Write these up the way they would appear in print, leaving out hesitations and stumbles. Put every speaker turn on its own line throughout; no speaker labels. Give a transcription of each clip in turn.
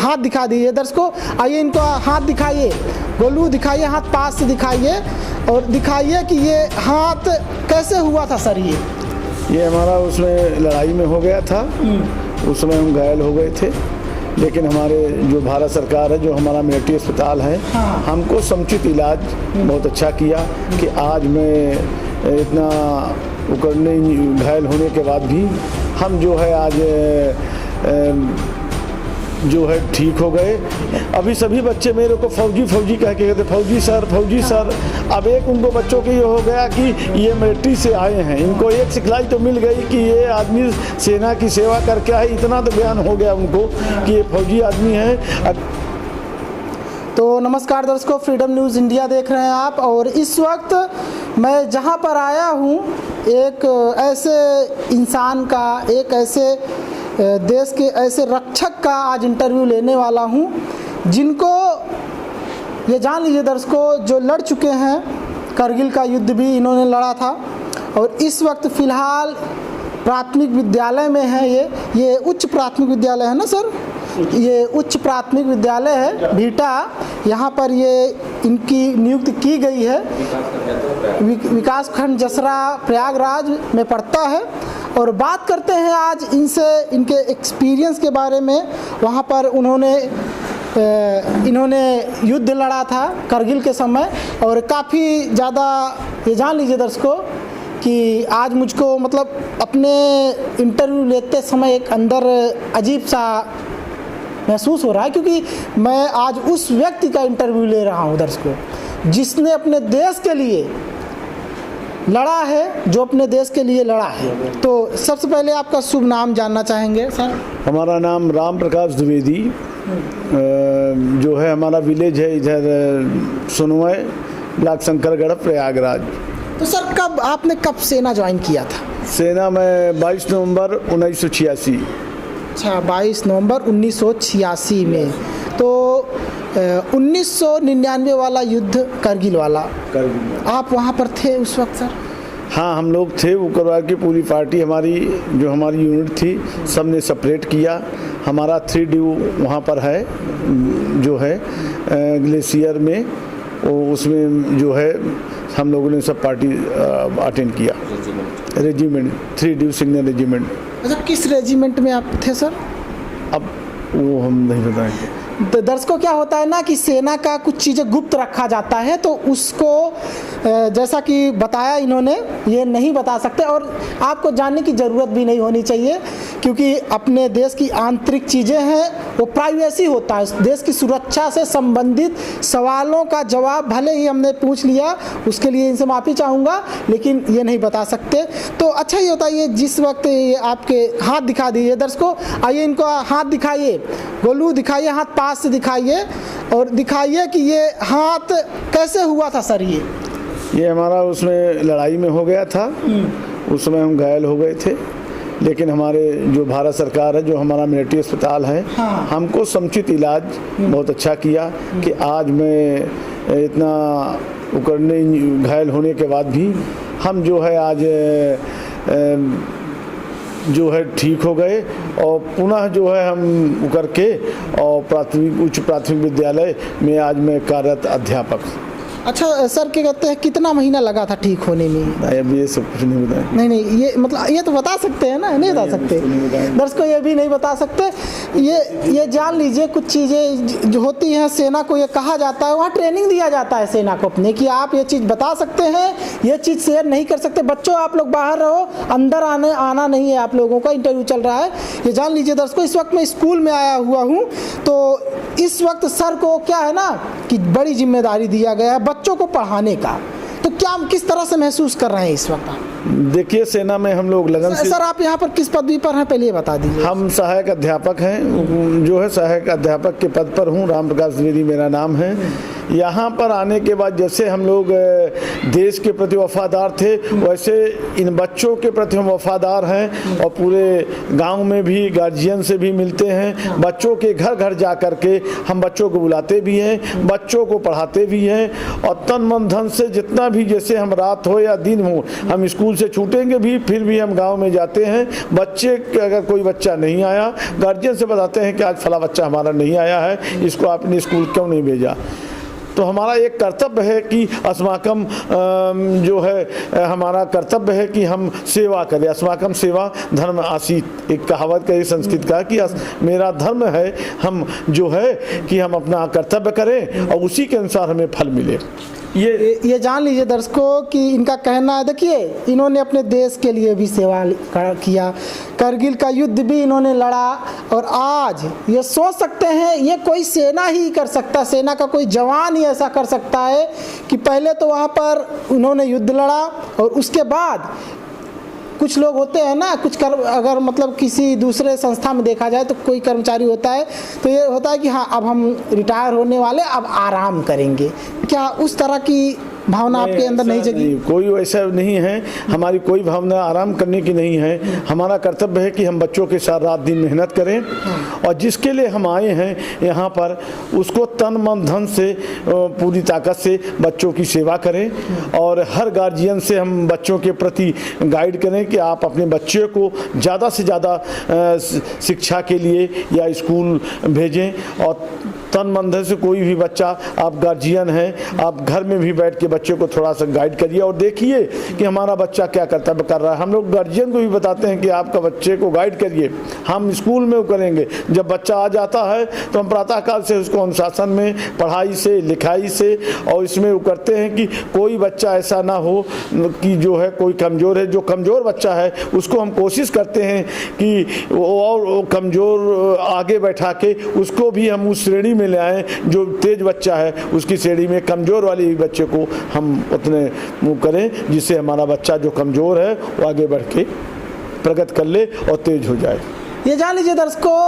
हाथ दिखा दीजिए दर्शकों। आइए इनको हाथ दिखाइए, गोलू दिखाइए, हाथ पास से दिखाइए और दिखाइए कि ये हाथ कैसे हुआ था सर।
ये हमारा उसमें लड़ाई में हो गया था, उस समय हम घायल हो गए थे, लेकिन हमारे जो भारत सरकार है, जो हमारा मिलिट्री अस्पताल है, हमको समुचित इलाज बहुत अच्छा किया कि आज मैं इतना उकड़ने घायल होने के बाद भी हम जो है आज जो है ठीक हो गए। अभी सभी बच्चे मेरे को फौजी फौजी कह के कहते फौजी सर फौजी सर। अब एक उनको बच्चों को ये हो गया कि ये मिलिट्री से आए हैं, इनको एक सिखलाई तो मिल गई कि ये आदमी सेना की सेवा करके आए, इतना तो बयान हो गया उनको कि ये फौजी आदमी है।
तो नमस्कार दर्शकों, फ्रीडम न्यूज़ इंडिया देख रहे हैं आप, और इस वक्त मैं जहां पर आया हूं एक ऐसे इंसान का, एक ऐसे देश के ऐसे रक्षक का आज इंटरव्यू लेने वाला हूं जिनको ये जान लीजिए दर्शकों, जो लड़ चुके हैं, करगिल का युद्ध भी इन्होंने लड़ा था और इस वक्त फ़िलहाल प्राथमिक विद्यालय में है। ये उच्च प्राथमिक विद्यालय है ना सर, ये उच्च प्राथमिक विद्यालय है भीटा, यहाँ पर ये इनकी नियुक्ति की गई है। विकास खंड जसरा प्रयागराज में पड़ता है। और बात करते हैं आज इनसे, इनके एक्सपीरियंस के बारे में। वहाँ पर इन्होंने युद्ध लड़ा था करगिल के समय, और काफ़ी ज़्यादा ये जान लीजिए दर्शकों कि आज मुझको मतलब अपने इंटरव्यू लेते समय एक अंदर अजीब सा महसूस हो रहा है, क्योंकि मैं आज उस व्यक्ति का इंटरव्यू ले रहा हूँ दर्शकों जिसने अपने देश के लिए लड़ा है, जो अपने देश के लिए लड़ा है। तो सबसे पहले आपका शुभ नाम जानना चाहेंगे सर।
हमारा नाम राम प्रकाश द्विवेदी, जो है हमारा विलेज है इधर सुनवय, ब्लॉक शंकरगढ़, प्रयागराज।
तो सर आपने कब सेना ज्वाइन किया था?
सेना में 22 नवंबर 1986।
अच्छा, 22 नवंबर 1986 में। तो 1999 वाला युद्ध करगिल वाला, आप वहाँ पर थे उस वक्त सर?
हाँ, हम लोग थे। वो करवा के पूरी पार्टी हमारी जो हमारी यूनिट थी सब ने सेपरेट किया। हमारा 3 ड्यू वहाँ पर है, जो है ग्लेशियर में, उसमें जो है हम लोगों ने सब पार्टी अटेंड किया। Regiment 3 due signal regiment.
अच्छा, किस रेजिमेंट में आप थे सर?
अब वो हम नहीं बताएंगे।
तो दर्शकों क्या होता है ना कि सेना का कुछ चीज़ें गुप्त रखा जाता है, तो उसको जैसा कि बताया इन्होंने, ये नहीं बता सकते और आपको जानने की ज़रूरत भी नहीं होनी चाहिए, क्योंकि अपने देश की आंतरिक चीज़ें हैं, वो प्राइवेसी होता है। देश की सुरक्षा से संबंधित सवालों का जवाब भले ही हमने पूछ लिया, उसके लिए इनसे माफ़ी चाहूँगा, लेकिन ये नहीं बता सकते। तो अच्छा ये बताइए, जिस वक्त ये आपके हाथ दिखा दीजिए दर्शकों, आइए इनको हाथ दिखाइए, गोलू दिखाइए, हाथ पास से दिखाइए और दिखाइए कि ये हाथ कैसे हुआ था सर।
ये हमारा उसमें लड़ाई में हो गया था, उस समय हम घायल हो गए थे, लेकिन हमारे जो भारत सरकार है, जो हमारा मिलिट्री अस्पताल है, हमको समुचित इलाज बहुत अच्छा किया कि आज मैं इतना उकड़ने घायल होने के बाद भी हम जो है आज जो है ठीक हो गए और पुनः जो है हम उकर के और उच्च प्राथमिक विद्यालय में आज मैं कार्यरत अध्यापक।
अच्छा सर, क्या कहते हैं कितना महीना लगा था ठीक होने में?
अब ये सब कुछ नहीं बताएं।
नहीं, ये मतलब ये तो बता सकते हैं ना? नहीं बता सकते दर्शकों, ये भी नहीं बता सकते। ये जान लीजिए, कुछ चीज़ें जो होती हैं सेना को, ये कहा जाता है, वहाँ ट्रेनिंग दिया जाता है सेना को अपने, कि आप ये चीज़ बता सकते हैं, ये चीज़ शेयर नहीं कर सकते। बच्चों आप लोग बाहर रहो, अंदर आना नहीं है आप लोगों का। इंटरव्यू चल रहा है, ये जान लीजिए दर्शकों। इस वक्त मैं स्कूल में आया हुआ हूँ, तो इस वक्त सर को क्या है ना कि बड़ी जिम्मेदारी दिया गया है बच्चों को पढ़ाने का। तो क्या हम किस तरह से महसूस कर रहे हैं इस वक्त?
देखिए, सेना में हम लोग लगन से।
सर आप यहाँ पर किस पदवी पर हैं, पहले ये बता दीजिए।
हम सहायक अध्यापक हैं, जो है सहायक अध्यापक के पद पर हूँ। राम प्रकाश द्विवेदी मेरा नाम है। यहाँ पर आने के बाद जैसे हम लोग देश के प्रति वफादार थे, वैसे इन बच्चों के प्रति हम वफादार हैं और पूरे गांव में भी गार्जियन से भी मिलते हैं। बच्चों के घर घर जा कर के हम बच्चों को बुलाते भी हैं, बच्चों को पढ़ाते भी हैं और तन मन धन से जितना भी, जैसे हम रात हो या दिन हो, हम स्कूल स्कूल से छूटेंगे भी फिर भी हम गांव में जाते हैं। बच्चे अगर कोई बच्चा नहीं आया, गार्जियन से बताते हैं कि आज फला बच्चा हमारा नहीं आया है, इसको आपने स्कूल क्यों नहीं भेजा। तो हमारा एक कर्तव्य है कि अस्माकम जो है हमारा कर्तव्य है कि हम सेवा करें। अस्माकम सेवा धर्म आसीत, एक कहावत का, संस्कृत का, कि मेरा धर्म है हम जो है कि हम अपना कर्तव्य करें और उसी के अनुसार हमें फल मिले।
ये जान लीजिए दर्शकों कि इनका कहना है, देखिए इन्होंने अपने देश के लिए भी सेवा किया, करगिल का युद्ध भी इन्होंने लड़ा, और आज ये सोच सकते हैं ये कोई सेना ही कर सकता, सेना का कोई जवान ही ऐसा कर सकता है कि पहले तो वहाँ पर उन्होंने युद्ध लड़ा और उसके बाद कुछ लोग होते हैं ना, अगर मतलब किसी दूसरे संस्था में देखा जाए तो कोई कर्मचारी होता है तो ये होता है कि हाँ अब हम रिटायर होने वाले, अब आराम करेंगे। क्या उस तरह की भावना आपके अंदर नहीं जगी?
कोई वैसा नहीं है, हमारी कोई भावना आराम करने की नहीं है। हमारा कर्तव्य है कि हम बच्चों के साथ रात दिन मेहनत करें और जिसके लिए हम आए हैं यहाँ पर उसको तन मन धन से पूरी ताकत से बच्चों की सेवा करें। और हर गार्जियन से हम बच्चों के प्रति गाइड करें कि आप अपने बच्चे को ज़्यादा से ज़्यादा शिक्षा के लिए या स्कूल भेजें। और तन मन धन से कोई भी बच्चा, आप गार्जियन हैं, आप घर में भी बैठ के बच्चे को थोड़ा सा गाइड करिए और देखिए कि हमारा बच्चा क्या कर्तव्य कर रहा है। हम लोग गार्जियन को भी बताते हैं कि आपका बच्चे को गाइड करिए, हम स्कूल में वो करेंगे। जब बच्चा आ जाता है तो हम प्रातःकाल से उसको अनुशासन में, पढ़ाई से, लिखाई से और इसमें वो करते हैं कि कोई बच्चा ऐसा ना हो कि जो है कोई कमज़ोर है। जो कमज़ोर बच्चा है उसको हम कोशिश करते हैं कि और कमज़ोर आगे बैठा के उसको भी हम उस श्रेणी में ले आएँ। जो तेज बच्चा है उसकी श्रेणी में कमज़ोर वाले बच्चे को हम उतने मुँह करें जिससे हमारा बच्चा जो कमज़ोर है वो आगे बढ़ के प्रगति कर ले और तेज हो जाए।
ये जान लीजिए दर्शकों,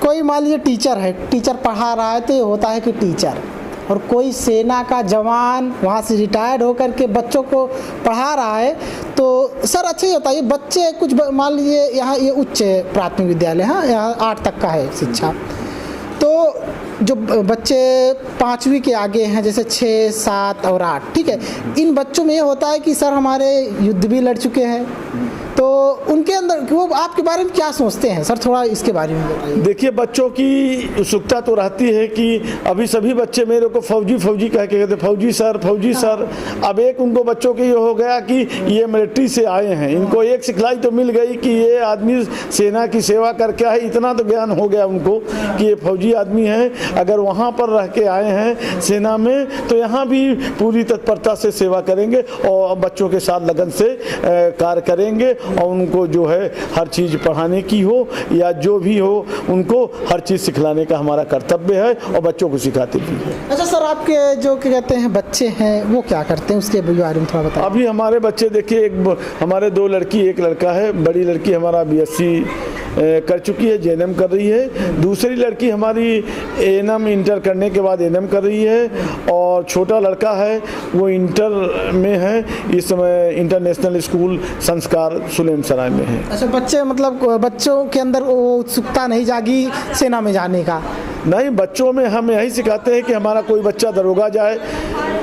कोई मान लीजिए टीचर है, टीचर पढ़ा रहा है तो ये होता है कि टीचर, और कोई सेना का जवान वहाँ से रिटायर्ड होकर के बच्चों को पढ़ा रहा है। तो सर अच्छा ही बताइए, बच्चे कुछ मान लीजिए यहाँ ये उच्च प्राथमिक विद्यालय, हाँ यहाँ 8 तक का है शिक्षा, तो जो बच्चे 5वीं के आगे हैं जैसे 6, 7 और 8, ठीक है, इन बच्चों में ये होता है कि सर हमारे युद्ध भी लड़ चुके हैं, तो उनके अंदर वो आपके बारे में क्या सोचते हैं सर, थोड़ा इसके बारे में बताइए।
देखिए बच्चों की उत्सुकता तो रहती है कि अभी सभी बच्चे मेरे को फौजी फौजी कह के कहते, फौजी सर, फौजी सर। अब एक उनको बच्चों के ये हो गया कि ये मिलिट्री से आए हैं, इनको एक सिखलाई तो मिल गई कि ये आदमी सेना की सेवा करके है, इतना तो ज्ञान हो गया उनको कि ये फौजी आदमी है। अगर वहाँ पर रह के आए हैं सेना में तो यहाँ भी पूरी तत्परता से सेवा करेंगे और बच्चों के साथ लगन से कार्य करेंगे और उनको जो है हर चीज़ पढ़ाने की हो या जो भी हो उनको हर चीज़ सिखलाने का हमारा कर्तव्य है और बच्चों को सिखाते भी हैं।
अच्छा सर, आपके जो कहते हैं बच्चे हैं वो क्या करते हैं उसके बारे में थोड़ा बताइए।
अभी हमारे बच्चे देखिए, हमारे 2 लड़की 1 लड़का है। बड़ी लड़की हमारा BSc कर चुकी है, JNM कर रही है। दूसरी लड़की हमारी A&M इंटर करने के बाद A&M कर रही है और छोटा लड़का है वो इंटर में है, इस समय इंटरनेशनल स्कूल संस्कार सुलेम सराय में है।
अच्छा, बच्चे मतलब बच्चों के अंदर वो उत्सुकता नहीं जागी सेना में जाने का?
नहीं, बच्चों में हम यही सिखाते हैं कि हमारा कोई बच्चा दरोगा जाए।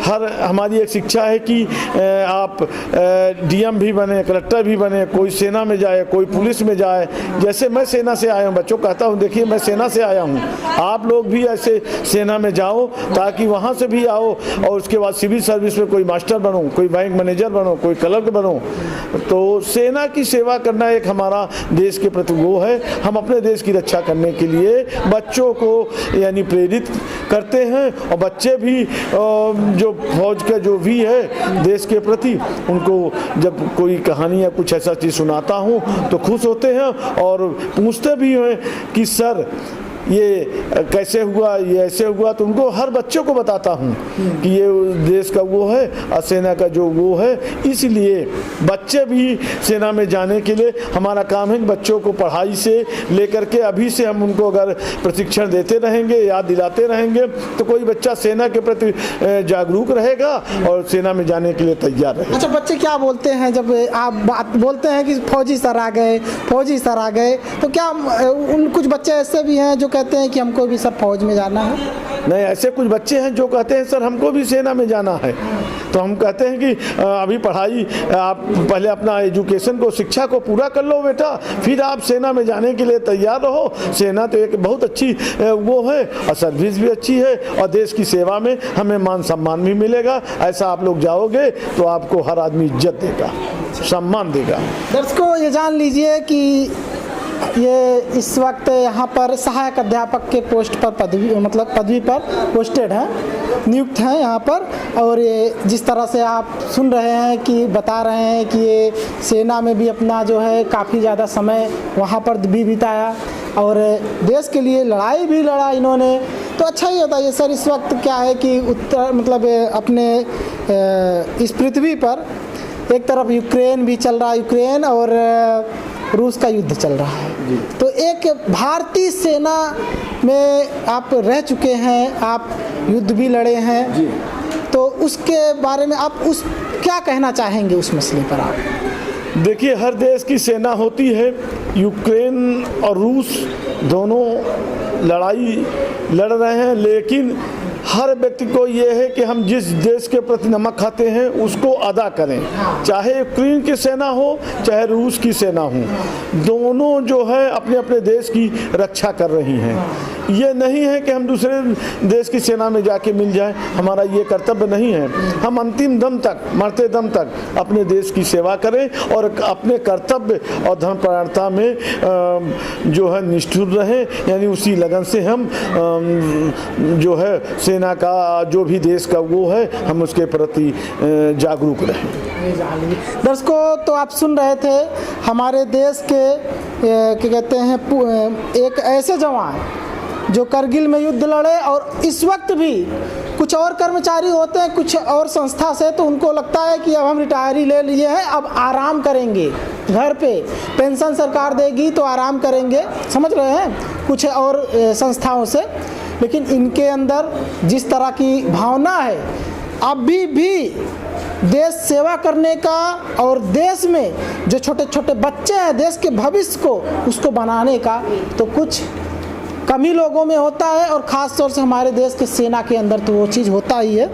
हमारी एक शिक्षा है कि आप DM भी बने, कलेक्टर भी बने, कोई सेना में जाए, कोई पुलिस में जाए। जैसे मैं सेना से आया हूँ, बच्चों को कहता हूँ देखिए मैं सेना से आया हूँ, आप लोग भी ऐसे सेना में जाओ ताकि वहाँ से भी आओ और उसके बाद सिविल सर्विस में कोई मास्टर बनो, कोई बैंक मैनेजर बनो, कोई क्लर्क बनो। तो सेना की सेवा करना एक हमारा देश के प्रति वो है। हम अपने देश की रक्षा करने के लिए बच्चों को यानी प्रेरित करते हैं और बच्चे भी जो फौज का जो भी है देश के प्रति, उनको जब कोई कहानी या कुछ ऐसा चीज़ सुनाता हूँ तो खुश होते हैं और पूछते भी हैं कि सर ये कैसे हुआ, ये ऐसे हुआ। तो उनको हर बच्चों को बताता हूँ कि ये देश का वो है और सेना का जो वो है। इसलिए बच्चे भी सेना में जाने के लिए हमारा काम है कि बच्चों को पढ़ाई से लेकर के अभी से हम उनको अगर प्रशिक्षण देते रहेंगे, याद दिलाते रहेंगे तो कोई बच्चा सेना के प्रति जागरूक रहेगा और सेना में जाने के लिए तैयार रहेगा।
अच्छा, बच्चे क्या बोलते हैं जब आप बात बोलते हैं कि फौजी सर आ गए, फौजी सर आ गए, तो क्या उन कुछ बच्चे ऐसे भी हैं जो कहते हैं कि हमको भी सब फौज में जाना है?
नहीं, ऐसे कुछ बच्चे हैं जो कहते हैं सर हमको भी सेना में जाना है। तो हम कहते हैं कि अभी पढ़ाई आप पहले अपना एजुकेशन को, शिक्षा को पूरा कर लो बेटा, फिर आप सेना में जाने के लिए तैयार रहो। सेना तो एक बहुत अच्छी वो है और सर्विस भी अच्छी है और देश की सेवा में हमें मान सम्मान भी मिलेगा। ऐसा आप लोग जाओगे तो आपको हर आदमी इज्जत देगा, सम्मान देगा।
दर्शकों, ये जान लीजिए कि ये इस वक्त यहाँ पर सहायक अध्यापक के पोस्ट पर पदवी पर पोस्टेड हैं, नियुक्त हैं यहाँ पर। और ये जिस तरह से आप सुन रहे हैं कि बता रहे हैं कि ये सेना में भी अपना जो है काफ़ी ज़्यादा समय वहाँ पर भी बिताया और देश के लिए लड़ाई भी लड़ा इन्होंने। तो अच्छा ही होता है सर। इस वक्त क्या है कि अपने इस पृथ्वी पर एक तरफ यूक्रेन भी चल रहा है, यूक्रेन और रूस का युद्ध चल रहा है। तो एक भारतीय सेना में आप रह चुके हैं, आप युद्ध भी लड़े हैं जी। तो उसके बारे में आप क्या कहना चाहेंगे उस मसले पर आप?
देखिए, हर देश की सेना होती है। यूक्रेन और रूस दोनों लड़ाई लड़ रहे हैं, लेकिन हर व्यक्ति को ये है कि हम जिस देश के प्रति नमक खाते हैं उसको अदा करें। चाहे यूक्रेन की सेना हो चाहे रूस की सेना हो, दोनों जो है अपने अपने देश की रक्षा कर रही हैं। ये नहीं है कि हम दूसरे देश की सेना में जाके मिल जाए, हमारा ये कर्तव्य नहीं है। हम अंतिम दम तक, मरते दम तक अपने देश की सेवा करें और अपने कर्तव्य और धर्मपरायणता में जो है निष्ठुर रहें। यानी उसी लगन से हम जो है सेना का, जो भी देश का वो है, हम उसके प्रति जागरूक रहें।
दर्शकों, तो आप सुन रहे थे हमारे देश के क्या कहते हैं एक ऐसे जवान जो करगिल में युद्ध लड़े और इस वक्त भी कुछ और कर्मचारी होते हैं कुछ और संस्था से, तो उनको लगता है कि अब हम रिटायरी ले लिए हैं, अब आराम करेंगे घर पे, पेंशन सरकार देगी तो आराम करेंगे, समझ रहे हैं, कुछ और संस्थाओं से। लेकिन इनके अंदर जिस तरह की भावना है अभी भी देश सेवा करने का और देश में जो छोटे छोटे बच्चे हैं देश के भविष्य को उसको बनाने का, तो कुछ कमी लोगों में होता है और ख़ास तौर से हमारे देश के सेना के अंदर तो वो चीज़ होता ही है।